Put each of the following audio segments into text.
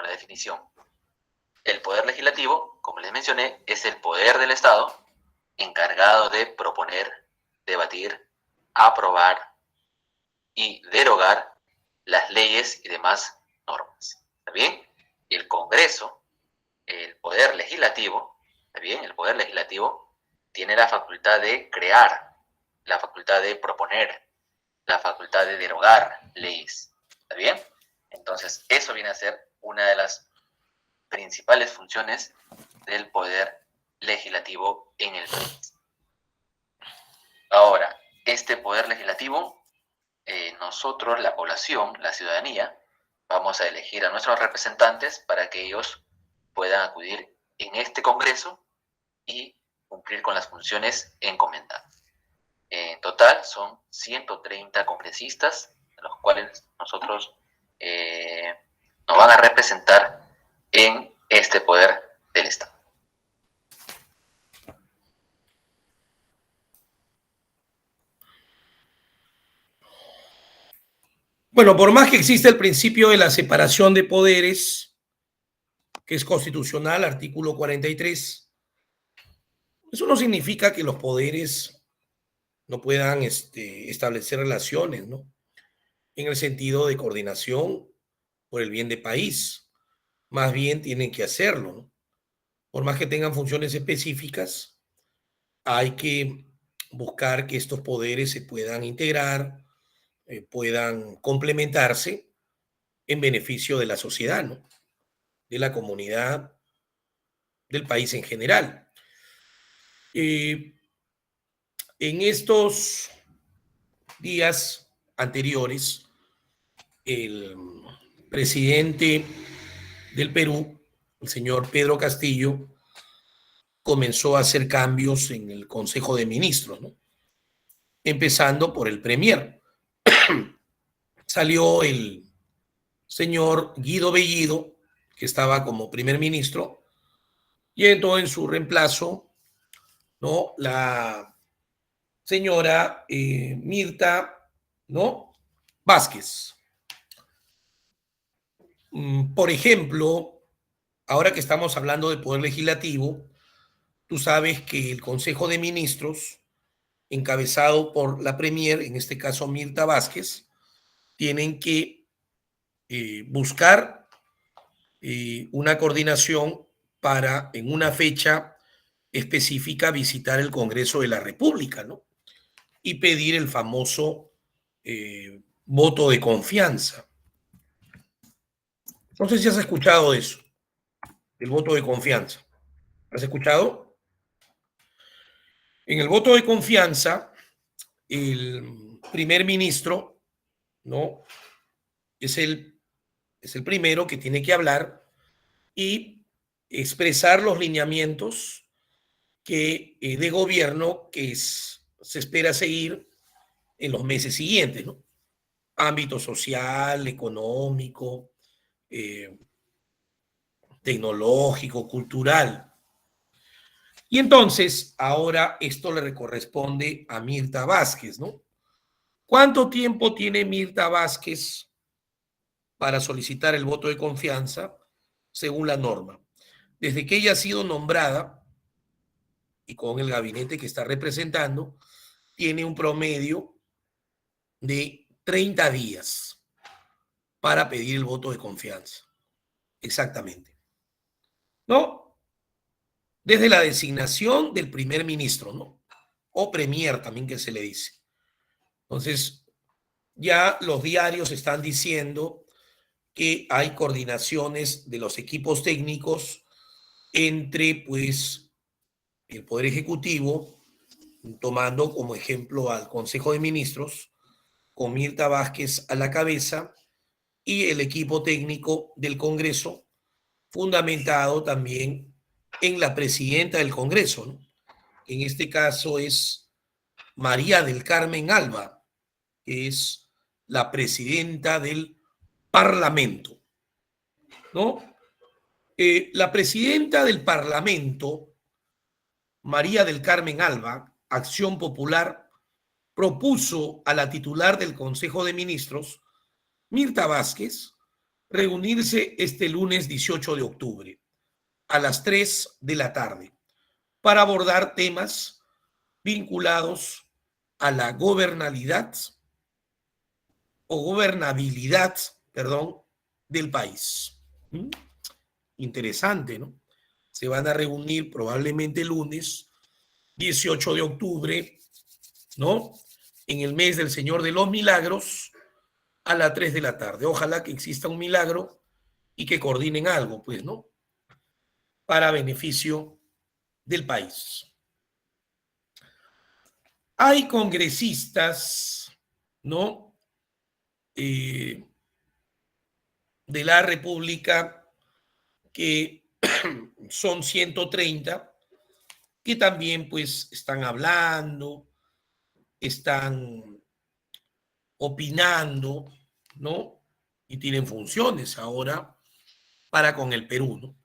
la definición. El poder legislativo, como les mencioné, es el poder del Estado encargado de proponer, debatir, aprobar y derogar las leyes y demás normas. ¿Está bien? Y el Congreso, el poder legislativo, ¿está bien? El poder legislativo tiene la facultad de crear, la facultad de proponer, la facultad de derogar leyes. ¿Está bien? Entonces, eso viene a ser una de las principales funciones del poder legislativo en el país. Ahora, este poder legislativo, nosotros, la población, la ciudadanía, vamos a elegir a nuestros representantes para que ellos puedan acudir en este Congreso y cumplir con las funciones encomendadas. En total son 130 congresistas, los cuales nosotros nos van a representar en este poder del Estado. Bueno, por más que exista el principio de la separación de poderes, que es constitucional, artículo 43, eso no significa que los poderes no puedan establecer relaciones, ¿no? En el sentido de coordinación por el bien del país. Más bien tienen que hacerlo, ¿no? Por más que tengan funciones específicas, hay que buscar que estos poderes se puedan integrar, puedan complementarse en beneficio de la sociedad, ¿no? De la comunidad, del país en general. En estos días anteriores, el presidente del Perú, el señor Pedro Castillo, comenzó a hacer cambios en el Consejo de Ministros, ¿no? Empezando por el Premier. Salió el señor Guido Bellido, que estaba como primer ministro, y entró en su reemplazo, ¿no?, la señora Mirta, ¿no?, Vázquez. Por ejemplo, ahora que estamos hablando de poder legislativo, tú sabes que el Consejo de Ministros, encabezado por la Premier, en este caso Mirta Vázquez, tienen que buscar una coordinación para en una fecha específica visitar el Congreso de la República, ¿no? Y pedir el famoso voto de confianza. No sé si has escuchado eso, el voto de confianza. ¿Has escuchado? En el voto de confianza, el primer ministro, ¿no?, es el primero que tiene que hablar y expresar los lineamientos que, de gobierno que se espera seguir en los meses siguientes, ¿no? Ámbito social, económico, tecnológico, cultural. Y entonces, ahora esto le corresponde a Mirta Vázquez, ¿no? ¿Cuánto tiempo tiene Mirta Vázquez para solicitar el voto de confianza según la norma? Desde que ella ha sido nombrada y con el gabinete que está representando, tiene un promedio de 30 días para pedir el voto de confianza. Exactamente. ¿No? Desde la designación del primer ministro, ¿no? O premier también que se le dice. Entonces, ya los diarios están diciendo que hay coordinaciones de los equipos técnicos entre, pues, el Poder Ejecutivo, tomando como ejemplo al Consejo de Ministros, con Mirta Vázquez a la cabeza, y el equipo técnico del Congreso, fundamentado también en la presidenta del Congreso, ¿no? En este caso es María del Carmen Alba, que es la presidenta del Parlamento, ¿no? La presidenta del Parlamento, María del Carmen Alba, Acción Popular, propuso a la titular del Consejo de Ministros, Mirta Vázquez, reunirse este lunes 18 de octubre a las 3 de la tarde para abordar temas vinculados a la gobernabilidad, perdón, del país. Interesante, ¿no? Se van a reunir probablemente el lunes 18 de octubre, ¿no? En el mes del Señor de los Milagros a las 3 de la tarde. Ojalá que exista un milagro y que coordinen algo, pues, ¿no? Para beneficio del país. Hay congresistas, ¿no? De la República que son 130, que también pues están hablando, están opinando, ¿no? Y tienen funciones ahora para con el Perú, ¿no?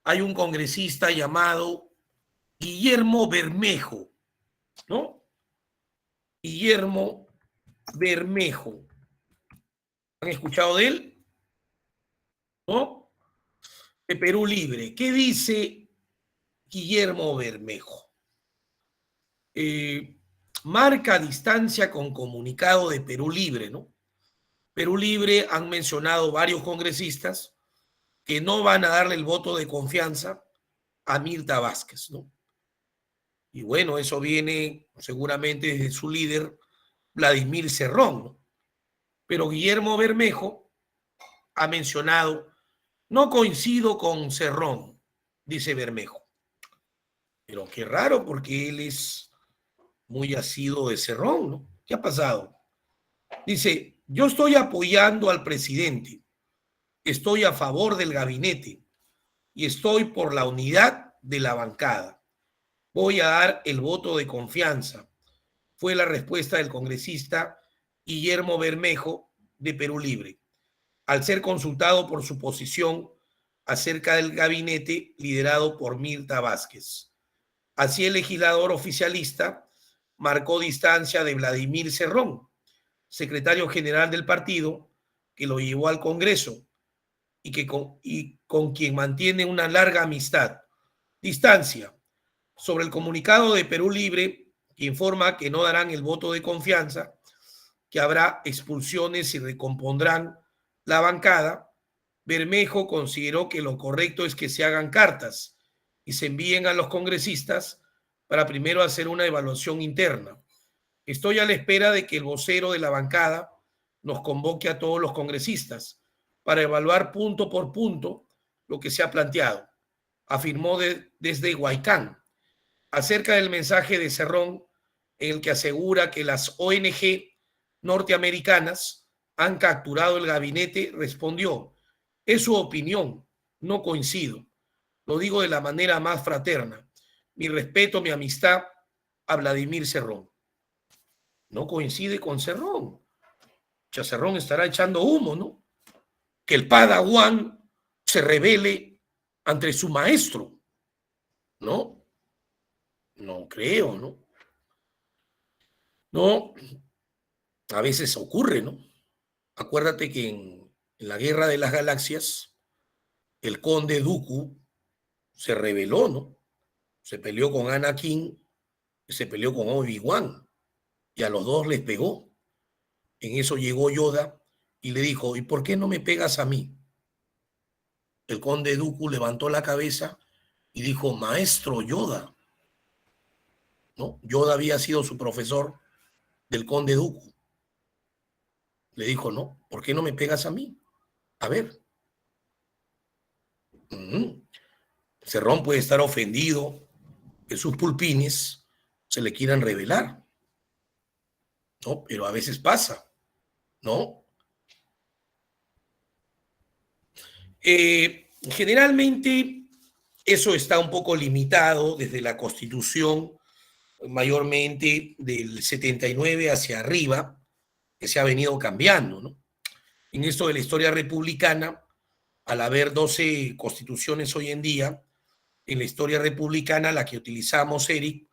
Hay un congresista llamado Guillermo Bermejo, ¿no? Guillermo Bermejo. ¿Han escuchado de él? ¿No? De Perú Libre. ¿Qué dice Guillermo Bermejo? Marca distancia con comunicado de Perú Libre, ¿no? Perú Libre han mencionado varios congresistas que no van a darle el voto de confianza a Mirta Vázquez, ¿no? Y bueno, eso viene seguramente desde su líder, Vladimir Cerrón, ¿no? Pero Guillermo Bermejo ha mencionado, no coincido con Cerrón, dice Bermejo. Pero qué raro, porque él es muy asiduo de Cerrón, ¿no? ¿Qué ha pasado? Dice, yo estoy apoyando al presidente, estoy a favor del gabinete y estoy por la unidad de la bancada. Voy a dar el voto de confianza, fue la respuesta del congresista Guillermo Bermejo de Perú Libre, al ser consultado por su posición acerca del gabinete liderado por Mirta Vázquez. Así el legislador oficialista marcó distancia de Vladimir Cerrón, secretario general del partido, que lo llevó al Congreso y con quien mantiene una larga amistad. Distancia. Sobre el comunicado de Perú Libre, que informa que no darán el voto de confianza, que habrá expulsiones y recompondrán la bancada, Bermejo consideró que lo correcto es que se hagan cartas y se envíen a los congresistas para primero hacer una evaluación interna. Estoy a la espera de que el vocero de la bancada nos convoque a todos los congresistas para evaluar punto por punto lo que se ha planteado, afirmó desde Huaycán, acerca del mensaje de Cerrón en el que asegura que las ONG norteamericanas han capturado el gabinete. Respondió, es su opinión, no coincido. Lo digo de la manera más fraterna. Mi respeto, mi amistad a Vladimir Cerrón. No coincide con Cerrón. Cerrón estará echando humo, ¿no? Que el Padawan se rebele ante su maestro, ¿no? No creo, ¿no? No, a veces ocurre, ¿no? Acuérdate que en la Guerra de las Galaxias, el conde Dooku se rebeló, ¿no? Se peleó con Anakin y se peleó con Obi-Wan y a los dos les pegó. En eso llegó Yoda y le dijo, ¿y por qué no me pegas a mí? El conde Dooku levantó la cabeza y dijo, maestro Yoda, ¿no? Yoda había sido su profesor del conde Dooku. Le dijo, no, ¿por qué no me pegas a mí? A ver. Cerrón puede estar ofendido que sus pulpines se le quieran revelar, ¿no? Pero a veces pasa, ¿no? Generalmente eso está un poco limitado desde la Constitución, mayormente del 79 hacia arriba, que se ha venido cambiando, ¿no? En esto de la historia republicana, al haber 12 constituciones hoy en día, en la historia republicana la que utilizamos, Eric,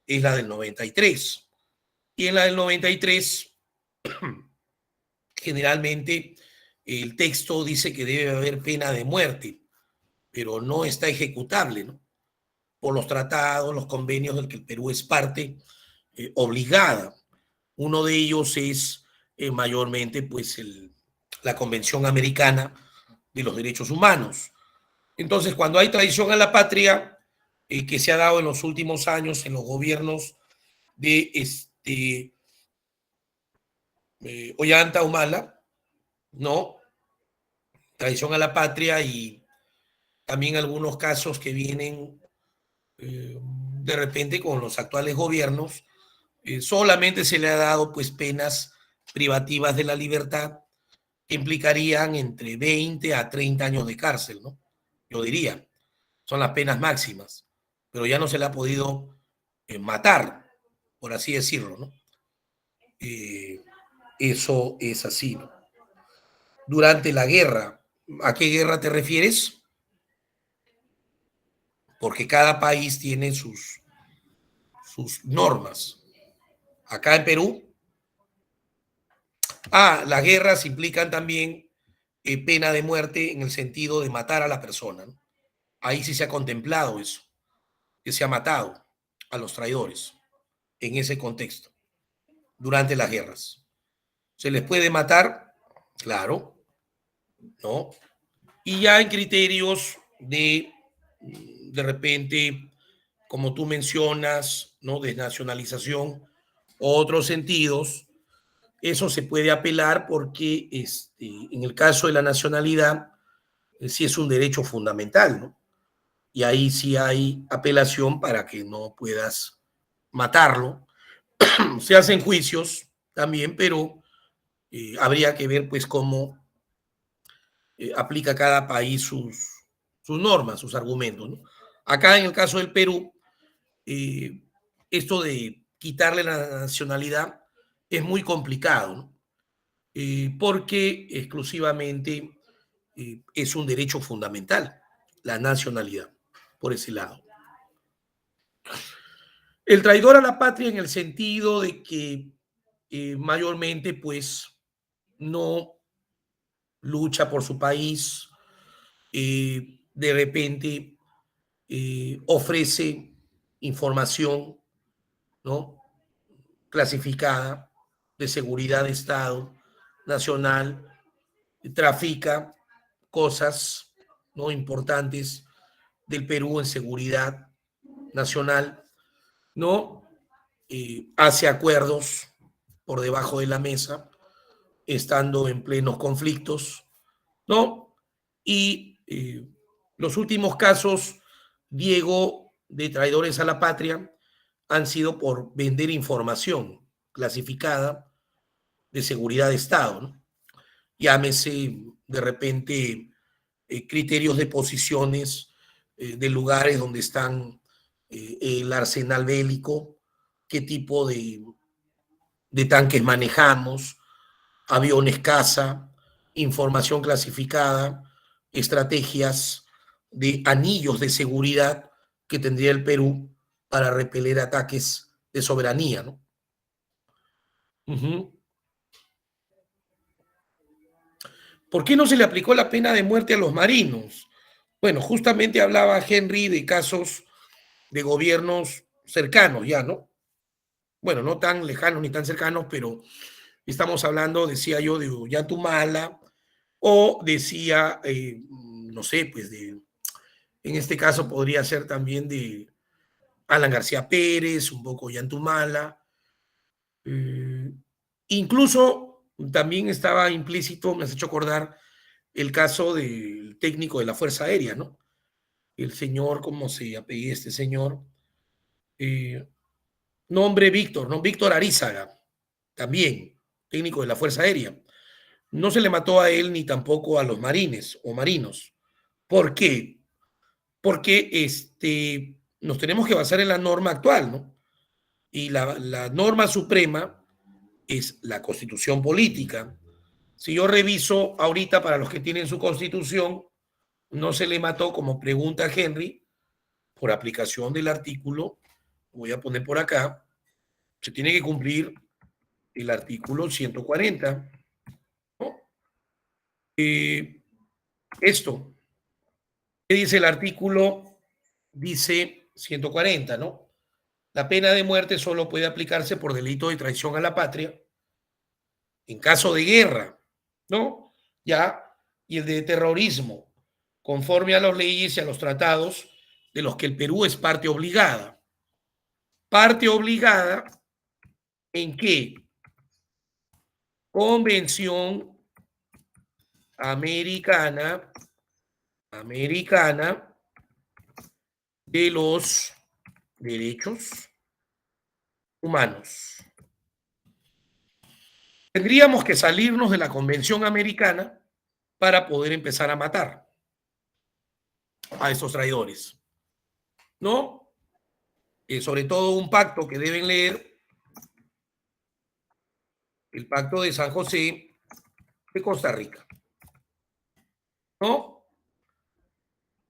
es la del 93. Y en la del 93, generalmente el texto dice que debe haber pena de muerte, pero no está ejecutable, ¿no? Por los tratados, los convenios del que el Perú es parte obligada. Uno de ellos es mayormente pues la Convención Americana de los Derechos Humanos. Entonces, cuando hay traición a la patria, que se ha dado en los últimos años en los gobiernos de Ollanta Humala, ¿no? Traición a la patria y también algunos casos que vienen de repente con los actuales gobiernos, solamente se le ha dado pues penas privativas de la libertad que implicarían entre 20 a 30 años de cárcel, ¿no? Yo diría, son las penas máximas, pero ya no se le ha podido matar, por así decirlo, ¿no? Eh, Eso es así, ¿no? Durante la guerra, ¿a qué guerra te refieres? Porque cada país tiene sus normas. Acá en Perú, las guerras implican también pena de muerte en el sentido de matar a la persona, ¿no? Ahí sí se ha contemplado eso, que se ha matado a los traidores en ese contexto, durante las guerras. ¿Se les puede matar? Claro, ¿no? Y ya en criterios de repente, como tú mencionas, ¿no? Desnacionalización, otros sentidos, eso se puede apelar porque en el caso de la nacionalidad, sí es un derecho fundamental, ¿no? Y ahí sí hay apelación para que no puedas matarlo. Se hacen juicios también, pero habría que ver pues cómo aplica cada país sus normas, sus argumentos, ¿no? Acá en el caso del Perú, eh, esto de quitarle la nacionalidad es muy complicado, ¿no? Porque exclusivamente es un derecho fundamental, la nacionalidad, por ese lado. El traidor a la patria en el sentido de que mayormente pues no lucha por su país, de repente ofrece información, ¿no? Clasificada de seguridad de Estado nacional, trafica cosas, ¿no? Importantes del Perú en seguridad nacional, ¿no? Hace acuerdos por debajo de la mesa, estando en plenos conflictos, ¿no? Y los últimos casos, Diego, de traidores a la patria, han sido por vender información clasificada de seguridad de Estado, ¿no? Llámese de repente criterios de posiciones de lugares donde están el arsenal bélico, qué tipo de tanques manejamos, aviones caza, información clasificada, estrategias de anillos de seguridad que tendría el Perú para repeler ataques de soberanía, ¿no? Uh-huh. ¿Por qué no se le aplicó la pena de muerte a los marinos? Bueno, justamente hablaba Henry de casos de gobiernos cercanos ya, ¿no? Bueno, no tan lejanos ni tan cercanos, pero estamos hablando, decía yo, de Ollantumala, o decía, no sé, pues en este caso podría ser también de Alan García Pérez, un poco Ollantumala. Eh, Incluso también estaba implícito, me has hecho acordar, el caso del técnico de la Fuerza Aérea, ¿no? El señor, ¿cómo se apellida este señor? Eh, Nombre Víctor, ¿no? Víctor Arízaga, también técnico de la Fuerza Aérea. No se le mató a él ni tampoco a los marines o marinos. ¿Por qué? Porque nos tenemos que basar en la norma actual, ¿no? Y la norma suprema es la constitución política. Si yo reviso ahorita para los que tienen su constitución, no se le mató, como pregunta Henry, por aplicación del artículo, voy a poner por acá, se tiene que cumplir el artículo 140, ¿no? Esto, ¿qué dice el artículo? Dice 140, ¿no? La pena de muerte solo puede aplicarse por delito de traición a la patria en caso de guerra, ¿no? Ya, y el de terrorismo, conforme a las leyes y a los tratados de los que el Perú es parte obligada. Parte obligada en qué? Convención Americana de los Derechos Humanos. Tendríamos que salirnos de la Convención Americana para poder empezar a matar a estos traidores, ¿no? Sobre todo un pacto que deben leer, el Pacto de San José de Costa Rica, ¿no?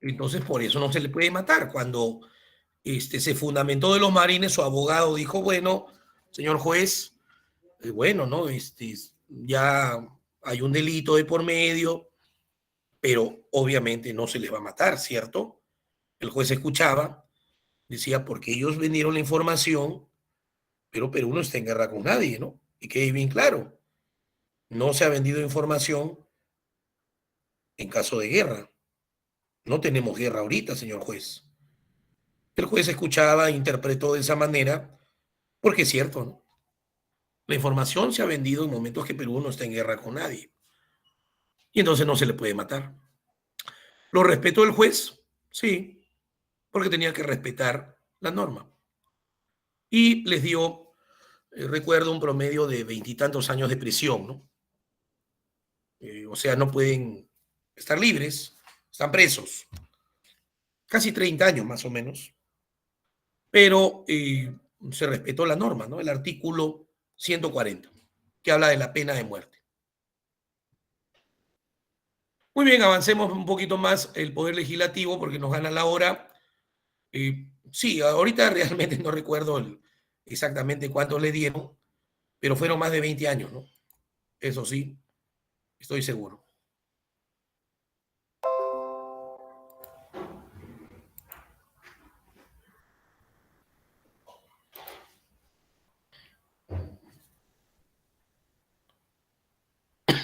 Entonces, por eso no se le puede matar. Cuando se fundamentó de los marines, su abogado dijo, bueno, señor juez, bueno, ¿no? Ya hay un delito de por medio, pero obviamente no se les va a matar, ¿cierto? El juez escuchaba, decía, porque ellos vendieron la información, pero Perú no está en guerra con nadie, ¿no? Y quede bien claro, no se ha vendido información en caso de guerra. No tenemos guerra ahorita, señor juez. El juez escuchaba, interpretó de esa manera, porque es cierto, ¿no? La información se ha vendido en momentos que Perú no está en guerra con nadie. Y entonces no se le puede matar. ¿Lo respetó el juez? Sí, porque tenía que respetar la norma. Y les dio, recuerdo, un promedio de 20 y tantos años de prisión, ¿no? O sea, no pueden estar libres, están presos. Casi 30 años más o menos. Pero se respetó la norma, ¿no? El artículo 140, que habla de la pena de muerte. Muy bien, avancemos un poquito más el Poder Legislativo porque nos gana la hora. Sí, ahorita realmente no recuerdo exactamente cuántos le dieron, pero fueron más de 20 años, ¿no? Eso sí, estoy seguro.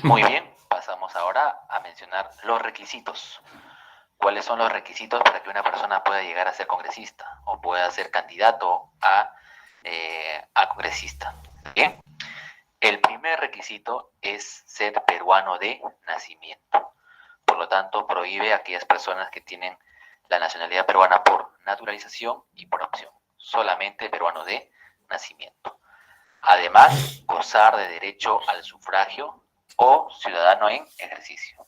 Muy bien, pasamos ahora a mencionar los requisitos. ¿Cuáles son los requisitos para que una persona pueda llegar a ser congresista o pueda ser candidato a congresista? Bien, el primer requisito es ser peruano de nacimiento. Por lo tanto, prohíbe a aquellas personas que tienen la nacionalidad peruana por naturalización y por opción. Solamente peruano de nacimiento. Además, gozar de derecho al sufragio o ciudadano en ejercicio.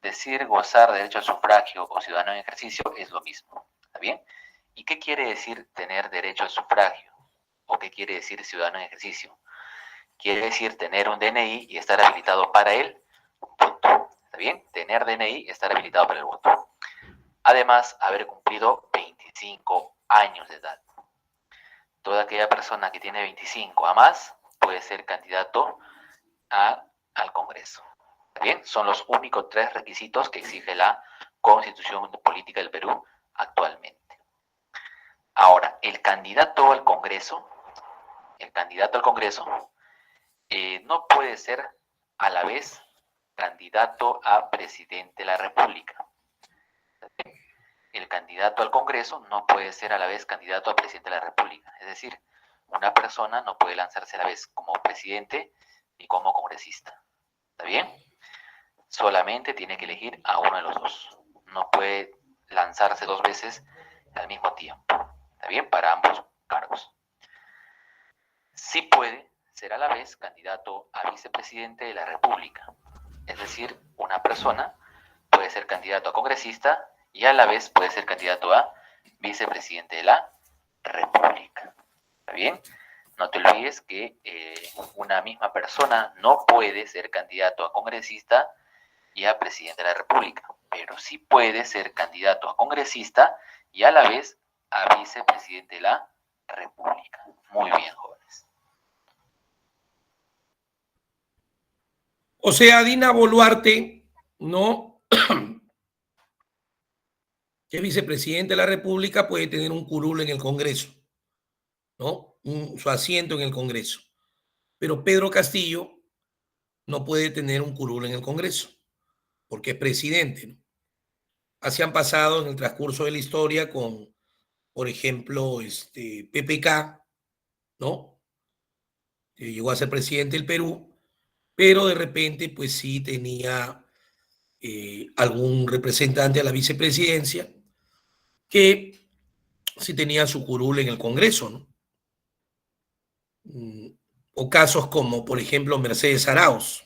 Decir gozar de derecho al sufragio o ciudadano en ejercicio es lo mismo. ¿Está bien? ¿Y qué quiere decir tener derecho al sufragio? ¿O qué quiere decir ciudadano en ejercicio? Quiere decir tener un DNI y estar habilitado para el voto. ¿Está bien? Tener DNI y estar habilitado para el voto. Además, haber cumplido 25 años de edad. Toda aquella persona que tiene 25 a más puede ser candidato al Congreso. ¿Está bien? Son los únicos 3 requisitos que exige la Constitución Política del Perú actualmente. Ahora, el candidato al Congreso no puede ser a la vez candidato a presidente de la República. El candidato al Congreso no puede ser a la vez candidato a presidente de la República. Es decir, una persona no puede lanzarse a la vez como presidente ni como congresista. ¿Está bien? Solamente tiene que elegir a uno de los dos. No puede lanzarse 2 veces al mismo tiempo. ¿Está bien? Para ambos cargos. Sí puede ser a la vez candidato a vicepresidente de la República. Es decir, una persona puede ser candidato a congresista y a la vez puede ser candidato a vicepresidente de la República. ¿Está bien? No te olvides que una misma persona no puede ser candidato a congresista y a presidente de la República, pero sí puede ser candidato a congresista y a la vez a vicepresidente de la República. Muy bien, jóvenes. O sea, Dina Boluarte no, que el vicepresidente de la República puede tener un curul en el Congreso, ¿no? Su asiento en el Congreso. Pero Pedro Castillo no puede tener un curul en el Congreso, porque es presidente, ¿no? Así han pasado en el transcurso de la historia con, por ejemplo, PPK, ¿no? Que llegó a ser presidente del Perú, pero de repente, pues sí tenía algún representante a la vicepresidencia que sí tenía su curul en el Congreso, ¿no? O casos como, por ejemplo, Mercedes Arauz,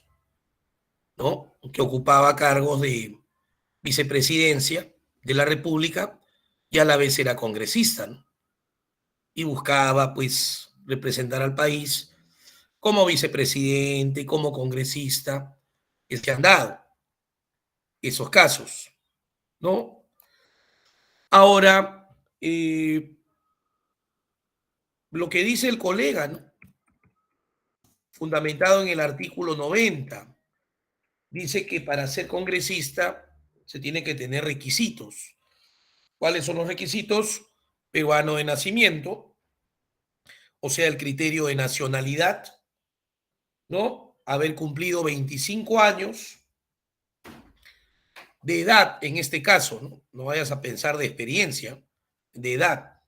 ¿no? Que ocupaba cargos de vicepresidencia de la República y a la vez era congresista, ¿no? Y buscaba, pues, representar al país como vicepresidente, como congresista, que se han dado esos casos, ¿no? Ahora, lo que dice el colega, ¿no? Fundamentado en el artículo 90, dice que para ser congresista se tiene que tener requisitos. ¿Cuáles son los requisitos? Peruano de nacimiento, o sea, el criterio de nacionalidad, ¿no? Haber cumplido 25 años de edad, en este caso, ¿no? No vayas a pensar de experiencia, de edad,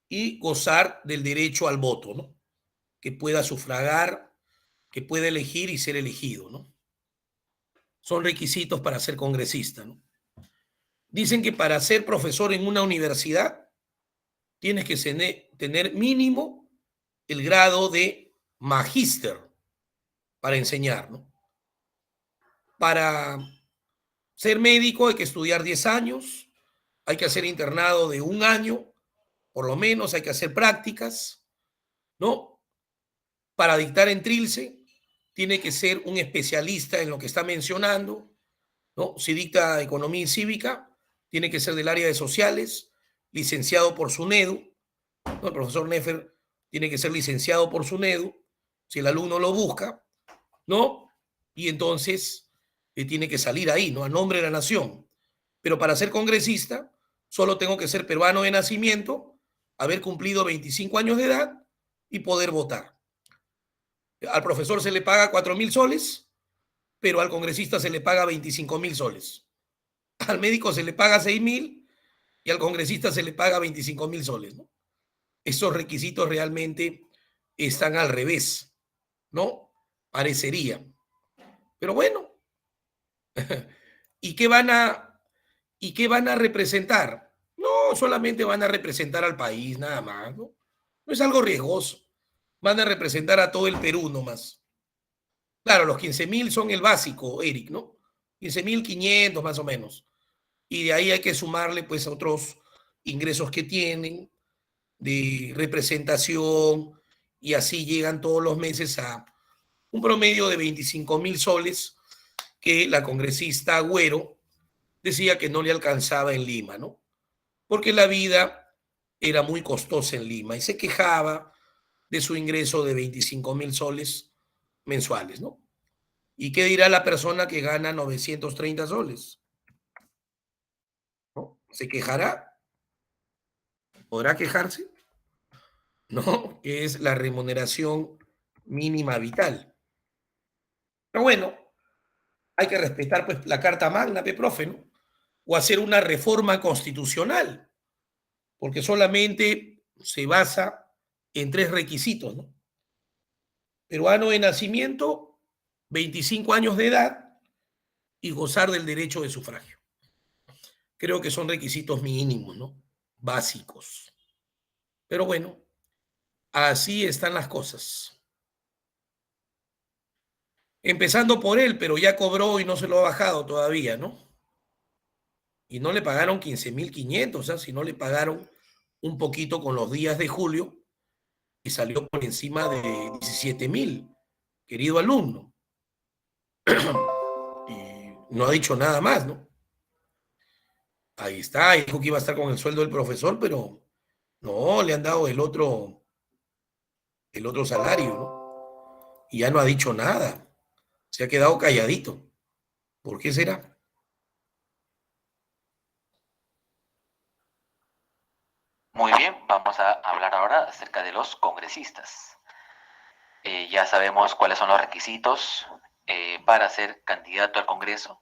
y gozar del derecho al voto, ¿no? Que pueda sufragar, que pueda elegir y ser elegido, ¿no? Son requisitos para ser congresista, ¿no? Dicen que para ser profesor en una universidad tienes que tener mínimo el grado de magíster para enseñar, ¿no? Para ser médico hay que estudiar 10 años, hay que hacer internado de 1 año, por lo menos hay que hacer prácticas, ¿no? Para dictar en Trilce tiene que ser un especialista en lo que está mencionando, ¿no? Si dicta economía y cívica, tiene que ser del área de sociales, licenciado por SUNEDU, ¿no? El profesor Nefer tiene que ser licenciado por SUNEDU, si el alumno lo busca, ¿no? Y entonces tiene que salir ahí, ¿no? A nombre de la nación. Pero para ser congresista, solo tengo que ser peruano de nacimiento, haber cumplido 25 años de edad y poder votar. Al profesor se le paga 4.000 soles, pero al congresista se le paga 25.000 soles. Al médico se le paga 6.000 y al congresista se le paga 25.000 soles, ¿no? Esos requisitos realmente están al revés, ¿no? Parecería. Pero bueno, ¿y qué van a, y qué van a representar? No, solamente van a representar al país, nada más, ¿no? No es algo riesgoso. Van a representar a todo el Perú nomás. Claro, los 15.000 son el básico, Eric, ¿no? 15.500 más o menos. Y de ahí hay que sumarle pues otros ingresos que tienen de representación y así llegan todos los meses a un promedio de 25.000 soles que la congresista Agüero decía que no le alcanzaba en Lima, ¿no? Porque la vida era muy costosa en Lima y se quejaba de su ingreso de 25.000 soles mensuales, ¿no? ¿Y qué dirá la persona que gana 930 soles? ¿No? ¿Se quejará? ¿Podrá quejarse? ¿No? Que es la remuneración mínima vital. Pero bueno, hay que respetar pues la Carta Magna, profe, ¿no? O hacer una reforma constitucional, porque solamente se basa en 3 requisitos, ¿no? Peruano de nacimiento, 25 años de edad y gozar del derecho de sufragio. Creo que son requisitos mínimos, ¿no? Básicos. Pero bueno, así están las cosas. Empezando por él, pero ya cobró y no se lo ha bajado todavía, ¿no? Y no le pagaron 15.500, o sea, si no le pagaron un poquito con los días de julio y salió por encima de 17.000, querido alumno. Y no ha dicho nada más, ¿no? Ahí está, dijo que iba a estar con el sueldo del profesor, pero no, le han dado el otro salario, ¿no? Y ya no ha dicho nada, se ha quedado calladito. ¿Por qué será? Muy bien, vamos a hablar ahora acerca de los congresistas. Ya sabemos cuáles son los requisitos para ser candidato al Congreso.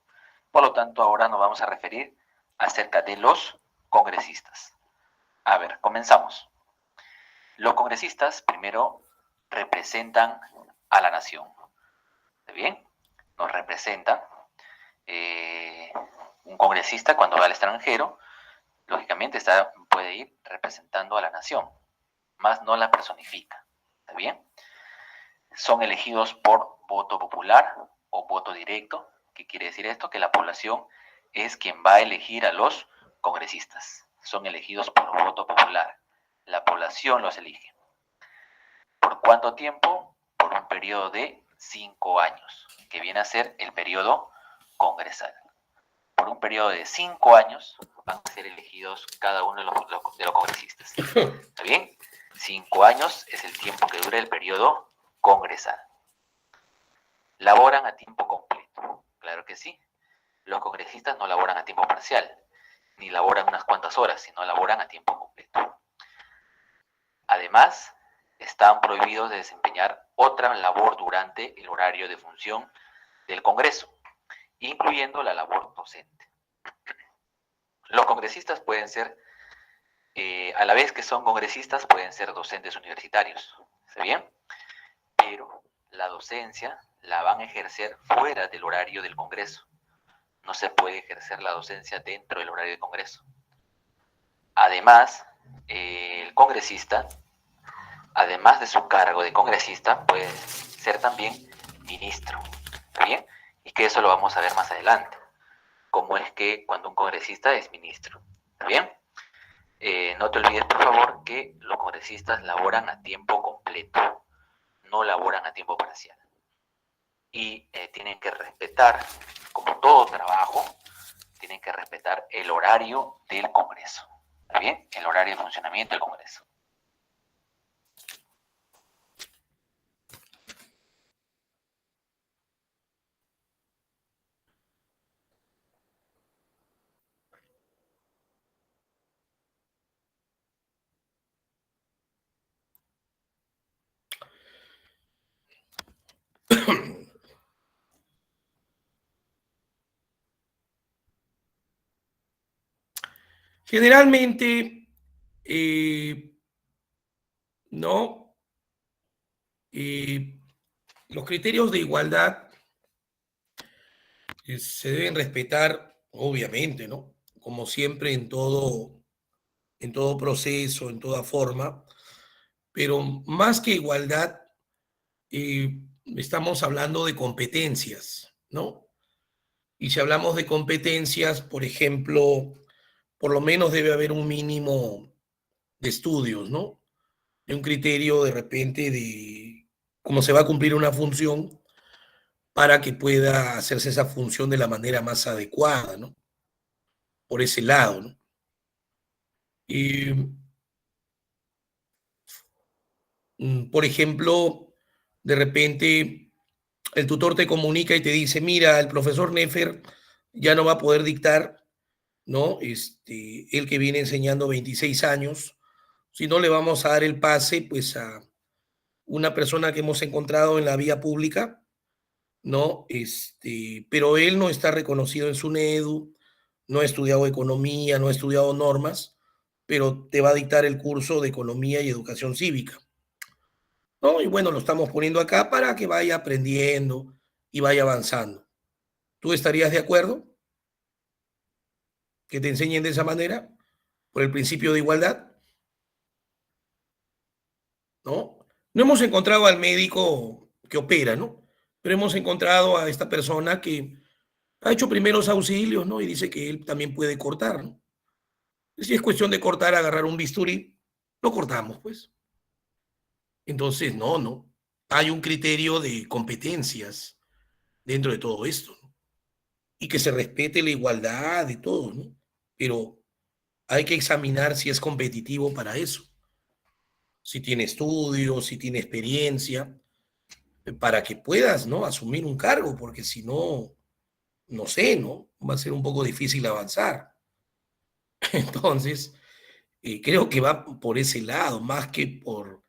Por lo tanto, ahora nos vamos a referir acerca de los congresistas. A ver, comenzamos. Los congresistas primero representan a la nación. ¿Está bien? Nos representa un congresista cuando va al extranjero, lógicamente puede ir representando a la nación, más no la personifica. ¿Está bien? Son elegidos por voto popular o voto directo. ¿Qué quiere decir esto? Que la población es quien va a elegir a los congresistas. Son elegidos por voto popular. La población los elige. ¿Por cuánto tiempo? Por un periodo de 5 años, que viene a ser el periodo congresal. Por un periodo de 5 años van a ser elegidos cada uno de los congresistas. ¿Está bien? 5 años es el tiempo que dura el periodo congresal. ¿Laboran a tiempo completo? Claro que sí. Los congresistas no laboran a tiempo parcial, ni laboran unas cuantas horas, sino laboran a tiempo completo. Además, están prohibidos de desempeñar otra labor durante el horario de función del Congreso, incluyendo la labor docente. Los congresistas pueden ser, a la vez que son congresistas, pueden ser docentes universitarios. ¿Está bien? Pero la docencia la van a ejercer fuera del horario del Congreso. No se puede ejercer la docencia dentro del horario del Congreso. Además, el congresista, además de su cargo de congresista, puede ser también ministro. ¿Está bien? Y que eso lo vamos a ver más adelante. Cómo es que cuando un congresista es ministro. ¿Está bien? No te olvides, por favor, que los congresistas laboran a tiempo completo, no laboran a tiempo parcial. Y tienen que respetar, como todo trabajo, tienen que respetar el horario del Congreso. ¿Está bien? El horario de funcionamiento del Congreso. Generalmente, no, los criterios de igualdad se deben respetar, obviamente, ¿no? Como siempre en todo proceso, en toda forma, pero más que igualdad, estamos hablando de competencias, ¿no? Y si hablamos de competencias, por ejemplo, por lo menos debe haber un mínimo de estudios, ¿no? De un criterio de repente de cómo se va a cumplir una función para que pueda hacerse esa función de la manera más adecuada, ¿no? Por ese lado, ¿no? Y, por ejemplo, de repente el tutor te comunica y te dice, mira, el profesor Nefer ya no va a poder dictar, ¿no? Él que viene enseñando 26 años, si no le vamos a dar el pase, pues a una persona que hemos encontrado en la vía pública, ¿no? Pero él no está reconocido en su NEDU, no ha estudiado economía, no ha estudiado normas, pero te va a dictar el curso de economía y educación cívica, ¿no? Y bueno, lo estamos poniendo acá para que vaya aprendiendo y vaya avanzando. ¿Tú estarías de acuerdo que te enseñen de esa manera? Por el principio de igualdad, ¿no? No hemos encontrado al médico que opera, ¿no? Pero hemos encontrado a esta persona que ha hecho primeros auxilios, ¿no? Y dice que él también puede cortar, ¿no? Si es cuestión de cortar, agarrar un bisturí, lo cortamos, pues. Entonces, no. Hay un criterio de competencias dentro de todo esto, ¿no? Y que se respete la igualdad de todo, ¿no? Pero hay que examinar si es competitivo para eso, si tiene estudios, si tiene experiencia, para que puedas, ¿no? Asumir un cargo, porque si no, no sé, ¿no? Va a ser un poco difícil avanzar. Entonces, creo que va por ese lado, más que por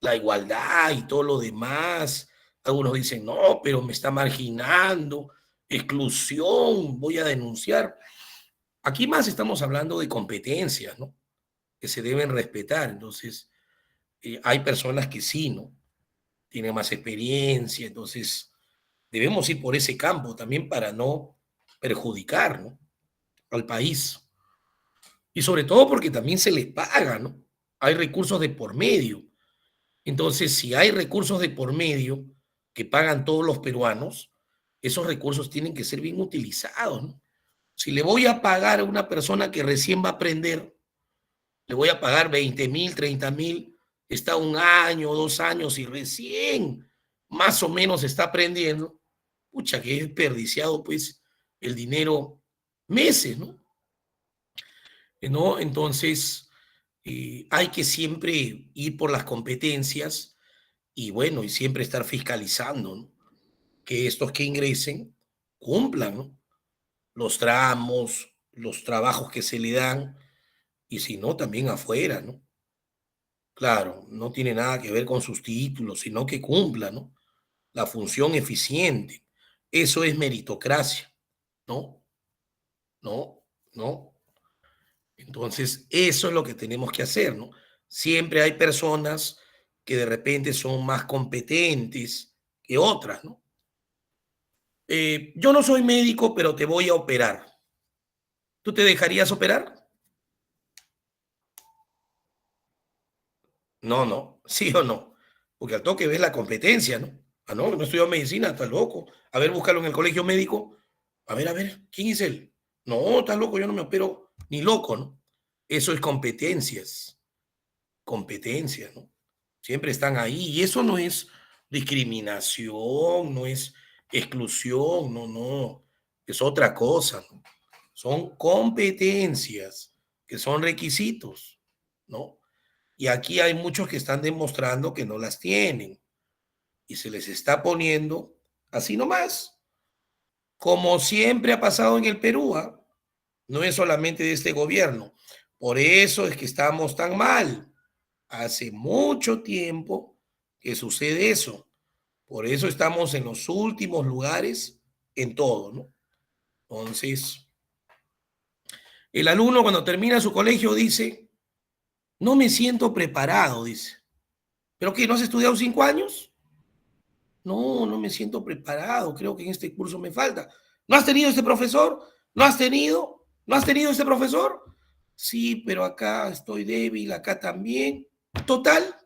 la igualdad y todo lo demás. Algunos dicen, no, pero me está marginando, exclusión, voy a denunciar. Aquí más estamos hablando de competencias, ¿no? Que se deben respetar. Entonces, hay personas que sí, ¿no? Tienen más experiencia, entonces debemos ir por ese campo también para no perjudicar, ¿no? Al país. Y sobre todo porque también se les paga, ¿no? Hay recursos de por medio. Entonces, si hay recursos de por medio que pagan todos los peruanos, esos recursos tienen que ser bien utilizados, ¿no? Si le voy a pagar a una persona que recién va a aprender, le voy a pagar 20.000, 30.000, está 1 año, 2 años y recién más o menos está aprendiendo, pucha, que he desperdiciado pues el dinero meses, ¿no? ¿No? Entonces, hay que siempre ir por las competencias y bueno, y siempre estar fiscalizando, ¿no? Que estos que ingresen cumplan, ¿no? Los tramos, los trabajos que se le dan, y si no, también afuera, ¿no? Claro, no tiene nada que ver con sus títulos, sino que cumpla, ¿no? La función eficiente. Eso es meritocracia, ¿no? No, no. Entonces, eso es lo que tenemos que hacer, ¿no? Siempre hay personas que de repente son más competentes que otras, ¿no? Yo no soy médico, pero te voy a operar. ¿Tú te dejarías operar? No, no, sí o no. Porque al toque ves la competencia, ¿no? Ah, no, no estudió medicina, está loco. A ver, búscalo en el colegio médico. A ver, ¿quién es él? No, está loco, yo no me opero ni loco, ¿no? Eso es competencias, ¿no? Siempre están ahí. Y eso no es discriminación, no es exclusión, no, no. Es otra cosa, ¿no? Son competencias, que son requisitos, ¿no? Y aquí hay muchos que están demostrando que no las tienen y se les está poniendo así nomás, como siempre ha pasado en el Perú, ¿ah? No es solamente de este gobierno. Por eso es que estamos tan mal. Hace mucho tiempo que sucede eso. Por eso estamos en los últimos lugares en todo, ¿no? Entonces, el alumno cuando termina su colegio dice, no me siento preparado, dice. ¿Pero qué? ¿No has estudiado 5 años? No, no me siento preparado, creo que en este curso me falta. ¿No has tenido este profesor? ¿No has tenido? ¿No has tenido este profesor? Sí, pero acá estoy débil, acá también. Total,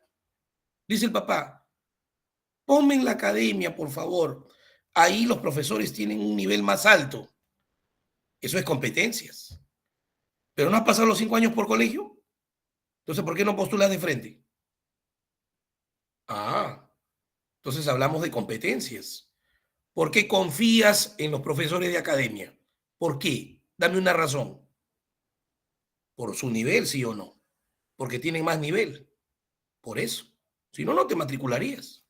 dice el papá, ponme en la academia, por favor. Ahí los profesores tienen un nivel más alto. Eso es competencias. ¿Pero no has pasado los 5 años por colegio? Entonces, ¿por qué no postulas de frente? Ah, entonces hablamos de competencias. ¿Por qué confías en los profesores de academia? ¿Por qué? Dame una razón. ¿Por su nivel, sí o no? Porque tienen más nivel. Por eso. Si no, no te matricularías.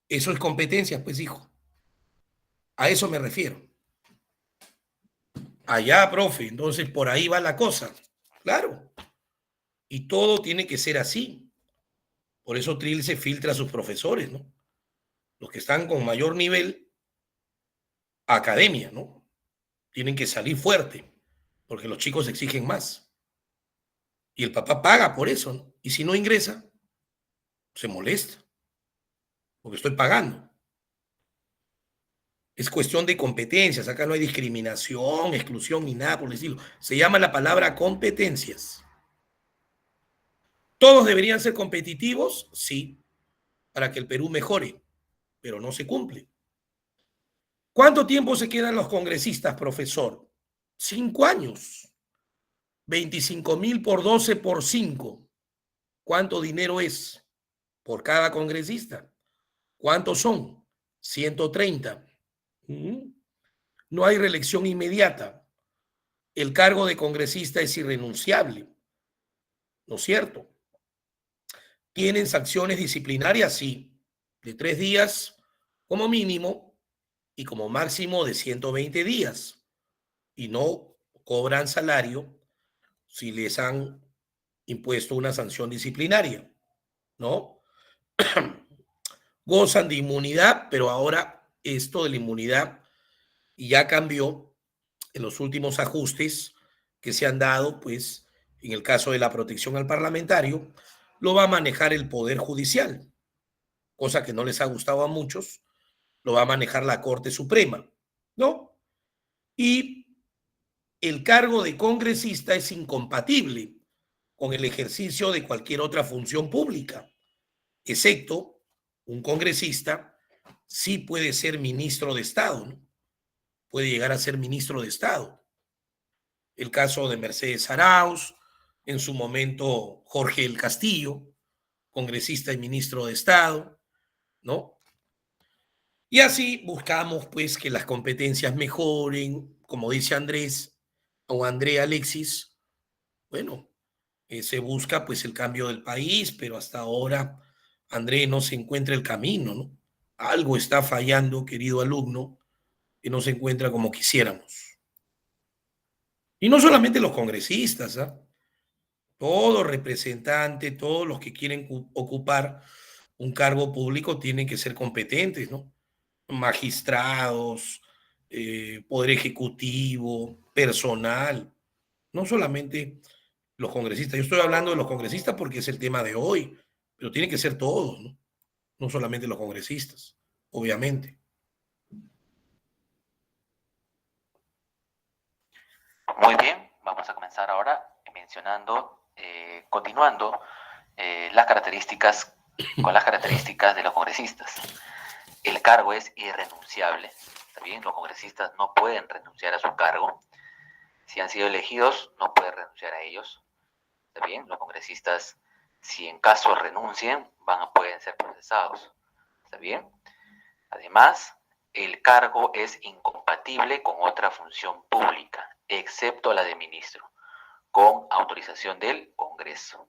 Eso es competencia, pues, hijo. A eso me refiero. Allá, profe. Entonces, por ahí va la cosa. Claro. Y todo tiene que ser así. Por eso Trill se filtra a sus profesores, ¿no? Los que están con mayor nivel, academia, ¿no? Tienen que salir fuerte, porque los chicos exigen más. Y el papá paga por eso, ¿no? Y si no ingresa, se molesta, porque estoy pagando. Es cuestión de competencias. Acá no hay discriminación, exclusión ni nada por el estilo. Se llama la palabra competencias. ¿Todos deberían ser competitivos? Sí, para que el Perú mejore, pero no se cumple. ¿Cuánto tiempo se quedan los congresistas, profesor? 5 años. 25.000 por 12 por 5. ¿Cuánto dinero es por cada congresista? ¿Cuántos son? 130. No hay reelección inmediata. El cargo de congresista es irrenunciable, ¿no es cierto? ¿Tienen sanciones disciplinarias? Sí, de 3 días como mínimo, y como máximo de 120 días y no cobran salario si les han impuesto una sanción disciplinaria, ¿no? Gozan de inmunidad, pero ahora esto de la inmunidad ya cambió en los últimos ajustes que se han dado, pues en el caso de la protección al parlamentario, lo va a manejar el Poder Judicial, cosa que no les ha gustado a muchos, lo va a manejar la Corte Suprema, ¿no? Y el cargo de congresista es incompatible con el ejercicio de cualquier otra función pública, excepto un congresista sí puede ser ministro de Estado, ¿no? Puede llegar a ser ministro de Estado. El caso de Mercedes Arauz, en su momento Jorge del Castillo, congresista y ministro de Estado, ¿no? Y así buscamos pues que las competencias mejoren, como dice Andrés o Andrea Alexis, bueno, se busca pues el cambio del país, pero hasta ahora André no se encuentra el camino, ¿no? Algo está fallando, querido alumno, que no se encuentra como quisiéramos. Y no solamente los congresistas, ¿ah? Todo representante, todos los que quieren ocupar un cargo público tienen que ser competentes, ¿no? Magistrados, poder ejecutivo, personal, no solamente los congresistas. Yo estoy hablando de los congresistas porque es el tema de hoy, pero tienen que ser todos, ¿no? No solamente los congresistas, obviamente. Muy bien, vamos a comenzar ahora mencionando, continuando las características, con las características de los congresistas. El cargo es irrenunciable, ¿está bien? Los congresistas no pueden renunciar a su cargo. Si han sido elegidos, no pueden renunciar a ellos, ¿está bien? Los congresistas, si en caso renuncien, pueden ser procesados, ¿está bien? Además, el cargo es incompatible con otra función pública, excepto la de ministro, con autorización del Congreso.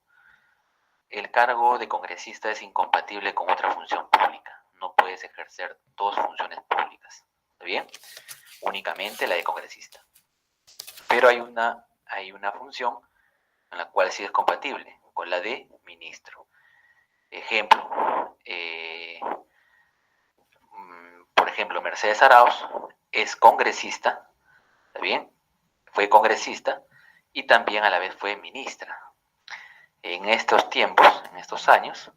El cargo de congresista es incompatible con otra función pública. No puedes ejercer dos funciones públicas, ¿está bien? Únicamente la de congresista. Pero hay una función en la cual sí es compatible, con la de ministro. Ejemplo, por ejemplo, Mercedes Arauz es congresista, ¿está bien? Fue congresista y también a la vez fue ministra. En estos tiempos, en estos años,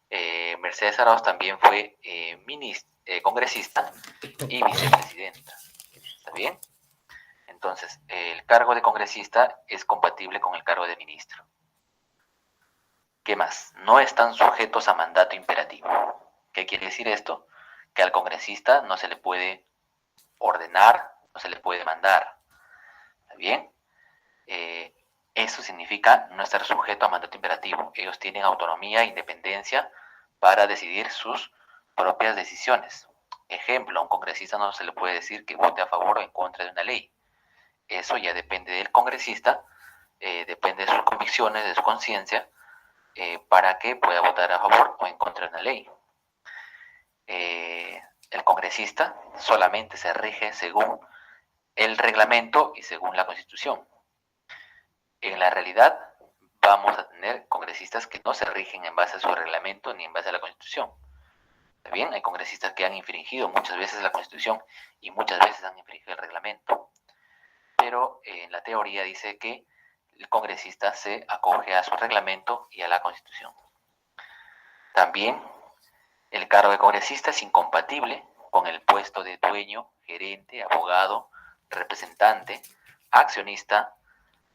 Mercedes Arauz también fue congresista y vicepresidenta, ¿está bien? Entonces, el cargo de congresista es compatible con el cargo de ministro. ¿Qué más? No están sujetos a mandato imperativo. ¿Qué quiere decir esto? Que al congresista no se le puede ordenar, no se le puede mandar. ¿Está bien? Eso significa no estar sujeto a mandato imperativo. Ellos tienen autonomía e independencia para decidir sus propias decisiones. Ejemplo, a un congresista no se le puede decir que vote a favor o en contra de una ley. Eso ya depende del congresista, depende de sus convicciones, de su conciencia, para que pueda votar a favor o en contra de una ley. El congresista solamente se rige según el reglamento y según la Constitución. En la realidad vamos a tener congresistas que no se rigen en base a su reglamento ni en base a la Constitución. ¿Está bien? Hay congresistas que han infringido muchas veces la Constitución y muchas veces han infringido el reglamento. Pero en la teoría dice que el congresista se acoge a su reglamento y a la Constitución. También el cargo de congresista es incompatible con el puesto de dueño, gerente, abogado, representante, accionista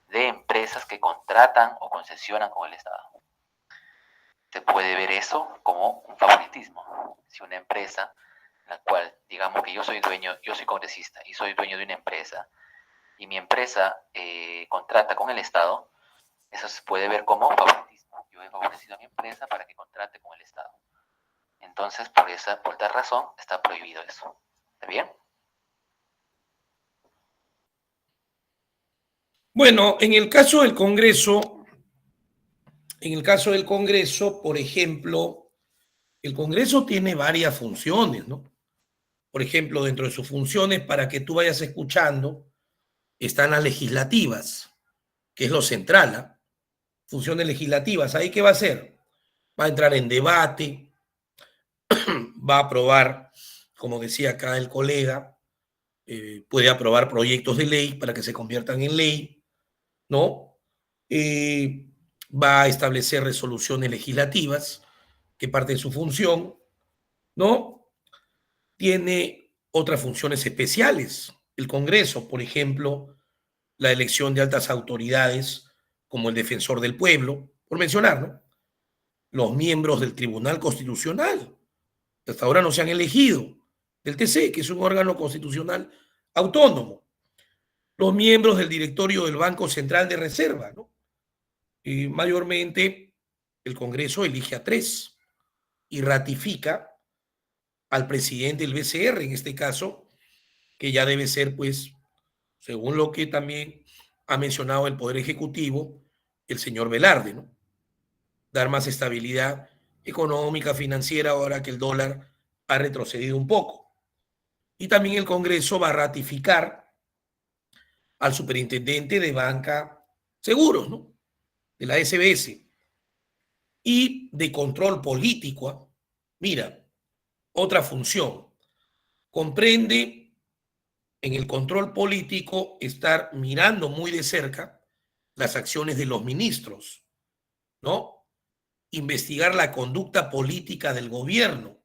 de empresas que contratan o concesionan con el Estado. Se puede ver eso como un favoritismo. Si una empresa, en la cual digamos que yo soy congresista y soy dueño de una empresa, y mi empresa contrata con el Estado, eso se puede ver como favoritismo. Yo he favorecido a mi empresa para que contrate con el Estado. Entonces, por tal razón, está prohibido eso. ¿Está bien? Bueno, en el caso del Congreso, por ejemplo, el Congreso tiene varias funciones, ¿no? Por ejemplo, dentro de sus funciones, para que tú vayas escuchando, están las legislativas, que es lo central, ¿ah? Funciones legislativas. ¿Ahí qué va a hacer? Va a entrar en debate, va a aprobar, como decía acá el colega, puede aprobar proyectos de ley para que se conviertan en ley, ¿no? Eh, Va a establecer resoluciones legislativas, que parte de su función, ¿no? Tiene otras funciones especiales. El Congreso, por ejemplo, la elección de altas autoridades como el defensor del pueblo, por mencionar, ¿no? Los miembros del Tribunal Constitucional, que hasta ahora no se han elegido, del TC, que es un órgano constitucional autónomo, los miembros del directorio del Banco Central de Reserva, ¿no? Y mayormente el Congreso elige a 3 y ratifica al presidente del BCR, en este caso, que ya debe ser, pues, según lo que también ha mencionado el Poder Ejecutivo, el señor Velarde, ¿no? Dar más estabilidad económica, financiera, ahora que el dólar ha retrocedido un poco. Y también el Congreso va a ratificar al superintendente de banca seguros, ¿no? De la SBS. Y de control político. Mira, otra función. Comprende en el control político estar mirando muy de cerca las acciones de los ministros, ¿no? Investigar la conducta política del gobierno,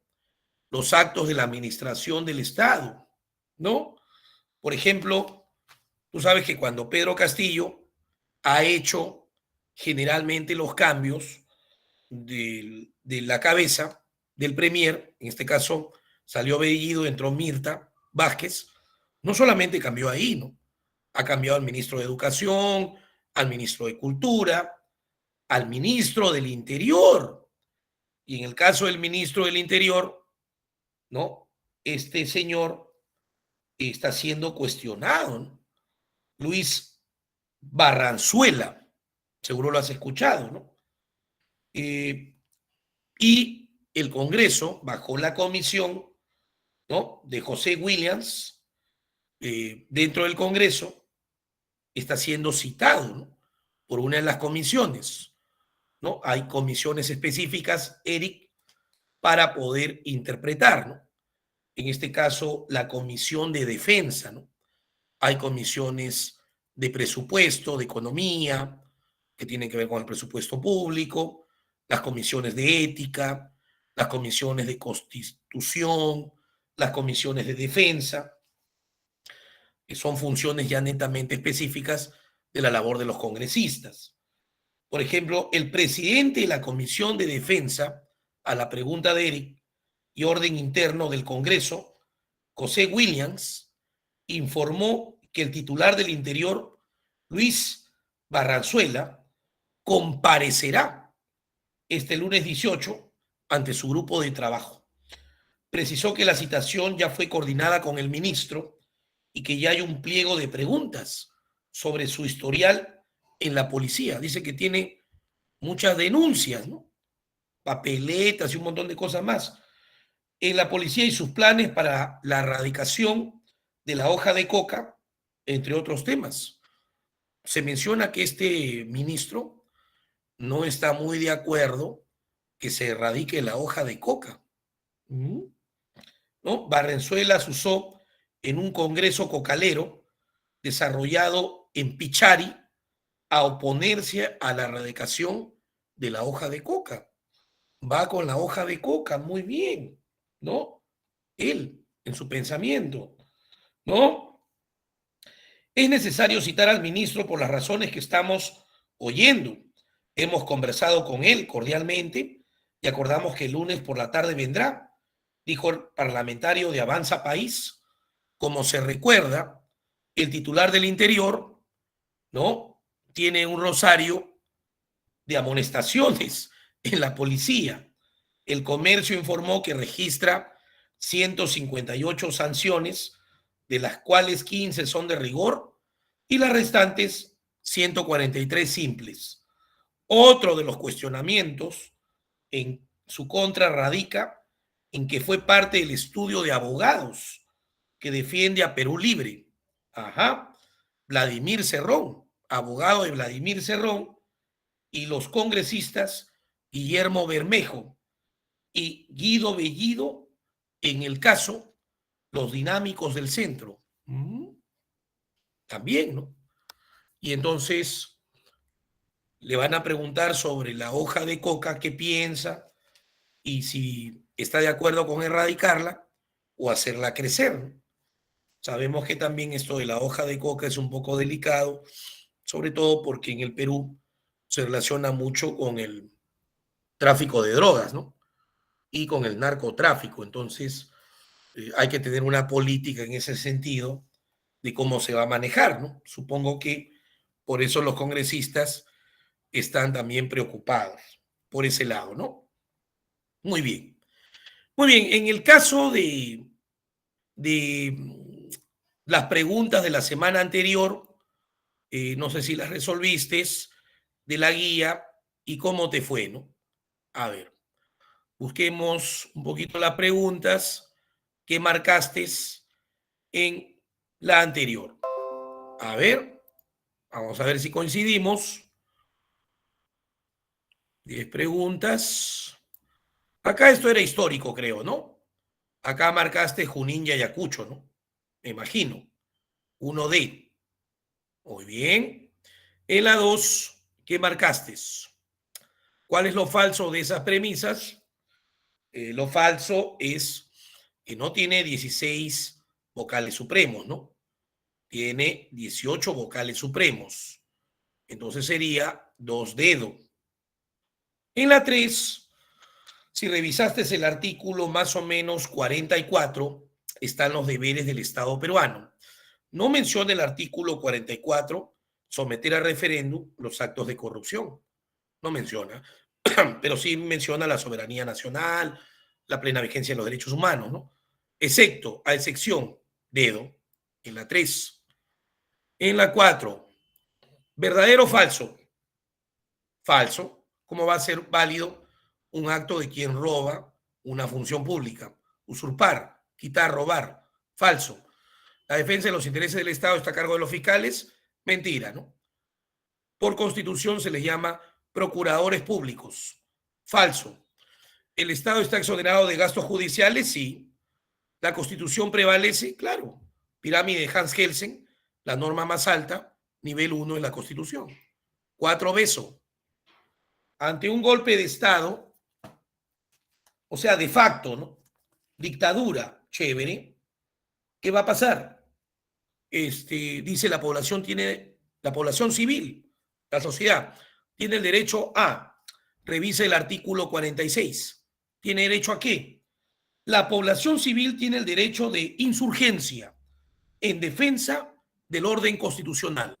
los actos de la administración del Estado, ¿no? Por ejemplo, tú sabes que cuando Pedro Castillo ha hecho generalmente los cambios de la cabeza del premier, en este caso salió Bellido, entró Mirta Vázquez, no solamente cambió ahí, ¿no? Ha cambiado al ministro de Educación, al ministro de Cultura, al ministro del Interior. Y en el caso del ministro del Interior, ¿no? Este señor está siendo cuestionado, ¿no? Luis Barranzuela, seguro lo has escuchado, ¿no? Y el Congreso, bajo la comisión, ¿no?, de José Williams, dentro del Congreso, está siendo citado, ¿no?, por una de las comisiones, ¿no? Hay comisiones específicas, Eric, para poder interpretar, ¿no? En este caso, la comisión de defensa, ¿no? Hay comisiones de presupuesto, de economía, que tienen que ver con el presupuesto público, las comisiones de ética, las comisiones de constitución, las comisiones de defensa, que son funciones ya netamente específicas de la labor de los congresistas. Por ejemplo, el presidente de la Comisión de Defensa, a la pregunta de Eric, y orden interno del Congreso, José Williams, informó que el titular del Interior, Luis Barranzuela, comparecerá este lunes 18 ante su grupo de trabajo. Precisó que la citación ya fue coordinada con el ministro y que ya hay un pliego de preguntas sobre su historial en la policía. Dice que tiene muchas denuncias, ¿no? Papeletas y un montón de cosas más en la policía y sus planes para la erradicación de la hoja de coca, entre otros temas. Se menciona que este ministro no está muy de acuerdo que se erradique la hoja de coca, ¿no? Barrenzuela se usó en un congreso cocalero desarrollado en Pichari a oponerse a la erradicación de la hoja de coca. Va con la hoja de coca, muy bien, ¿no? Él, en su pensamiento, ¿no? Es necesario citar al ministro por las razones que estamos oyendo. Hemos conversado con él cordialmente y acordamos que el lunes por la tarde vendrá, dijo el parlamentario de Avanza País. Como se recuerda, el titular del Interior, ¿no?, tiene un rosario de amonestaciones en la policía. El comercio informó que registra 158 sanciones, de las cuales 15 son de rigor y las restantes 143 simples. Otro de los cuestionamientos en su contra radica en que fue parte del estudio de abogados que defiende a Perú Libre. Ajá. Vladimir Cerrón, abogado de Vladimir Cerrón, y los congresistas Guillermo Bermejo y Guido Bellido en el caso Los Dinámicos del Centro. También, ¿no? Y entonces le van a preguntar sobre la hoja de coca, qué piensa y si está de acuerdo con erradicarla o hacerla crecer, ¿no? Sabemos que también esto de la hoja de coca es un poco delicado, sobre todo porque en el Perú se relaciona mucho con el tráfico de drogas, ¿no? Y con el narcotráfico. Entonces, hay que tener una política en ese sentido de cómo se va a manejar, ¿no? Supongo que por eso los congresistas están también preocupados por ese lado, ¿no? Muy bien. Muy bien, en el caso de las preguntas de la semana anterior, no sé si las resolviste, de la guía y cómo te fue, ¿no? A ver, busquemos un poquito las preguntas que marcaste en la anterior. A ver, vamos a ver si coincidimos. 10 preguntas. Acá esto era histórico, creo, ¿no? Acá marcaste Junín y Ayacucho, ¿no? Me imagino. 1D. Muy bien. En la 2, ¿qué marcaste? ¿Cuál es lo falso de esas premisas? Lo falso es que no tiene 16 vocales supremos, ¿no? Tiene 18 vocales supremos. Entonces sería 2 dedo. En la 3, si revisaste el artículo más o menos 44, están los deberes del Estado peruano. No menciona el artículo 44, someter a referéndum los actos de corrupción. No menciona, pero sí menciona la soberanía nacional, la plena vigencia de los derechos humanos, ¿no? Excepto, a excepción, dedo, en la 3. En la 4, verdadero o falso. Falso. ¿Cómo va a ser válido un acto de quien roba una función pública? Usurpar, quitar, robar. Falso. La defensa de los intereses del Estado está a cargo de los fiscales. Mentira, ¿no? Por constitución se les llama procuradores públicos. Falso. ¿El Estado está exonerado de gastos judiciales? Sí. ¿La constitución prevalece? Claro. Pirámide de Hans Kelsen, la norma más alta, nivel 1 en la constitución. 4, beso. Ante un golpe de Estado, o sea, de facto, ¿no? Dictadura, chévere. ¿Qué va a pasar? Dice la población civil, la sociedad, tiene el derecho a, revisa el artículo 46. ¿Tiene derecho a qué? La población civil tiene el derecho de insurgencia en defensa del orden constitucional.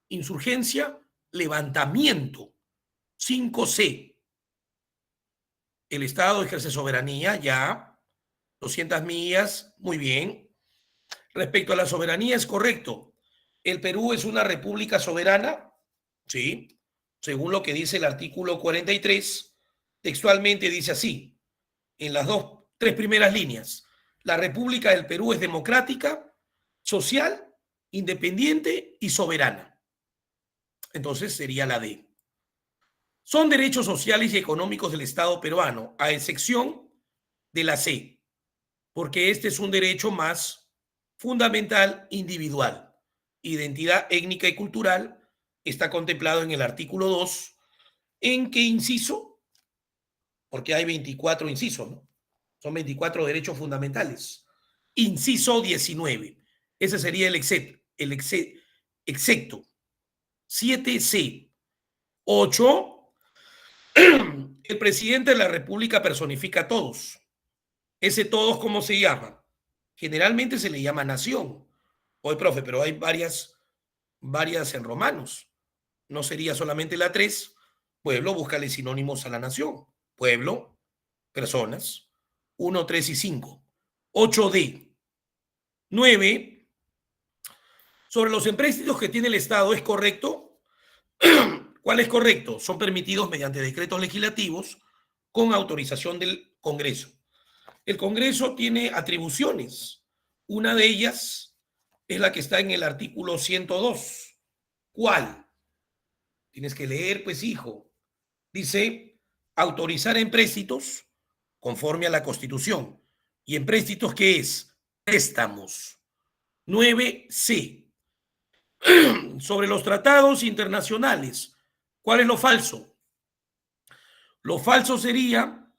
Insurgencia, levantamiento. 5C. El Estado ejerce soberanía, ya. 200 millas, muy bien. Respecto a la soberanía, es correcto. ¿El Perú es una república soberana? Sí. Según lo que dice el artículo 43, textualmente dice así, en las 3 primeras líneas. La República del Perú es democrática, social, independiente y soberana. Entonces sería la D. Son derechos sociales y económicos del Estado peruano, a excepción de la C, porque este es un derecho más fundamental individual. Identidad étnica y cultural está contemplado en el artículo 2. ¿En qué inciso? Porque hay 24 incisos, ¿no? Son 24 derechos fundamentales. Inciso 19. Ese sería el excepto. 7C. 8. El presidente de la República personifica a todos. Ese todos, ¿cómo se llama? Generalmente se le llama nación. Hoy, profe, pero hay varias en romanos. No sería solamente la 3. Pueblo, búscale sinónimos a la nación. Pueblo, personas. 1, 3 y 5. 8D. 9. Sobre los empréstitos que tiene el Estado, ¿es correcto? ¿Cuál es correcto? Son permitidos mediante decretos legislativos con autorización del Congreso. El Congreso tiene atribuciones. Una de ellas es la que está en el artículo 102. ¿Cuál? Tienes que leer, pues, hijo. Dice, autorizar empréstitos conforme a la Constitución. ¿Y empréstitos qué es? Préstamos. 9C. Sobre los tratados internacionales. ¿Cuál es lo falso? Lo falso sería,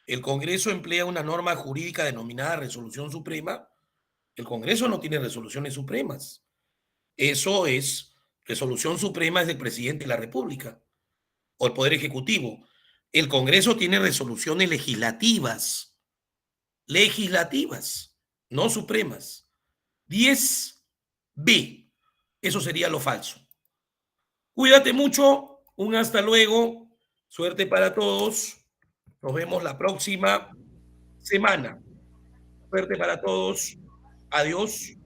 el Congreso emplea una norma jurídica denominada resolución suprema. El Congreso no tiene resoluciones supremas. Eso es, resolución suprema es del presidente de la República o el Poder Ejecutivo. El Congreso tiene resoluciones legislativas, no supremas. 10B, eso sería lo falso. Cuídate mucho, un hasta luego, suerte para todos, nos vemos la próxima semana. Suerte para todos, adiós,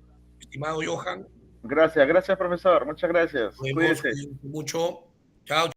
estimado Johan. Gracias, gracias, profesor. Muchas gracias. Nos vemos, Cuídese. cuídense mucho, chao.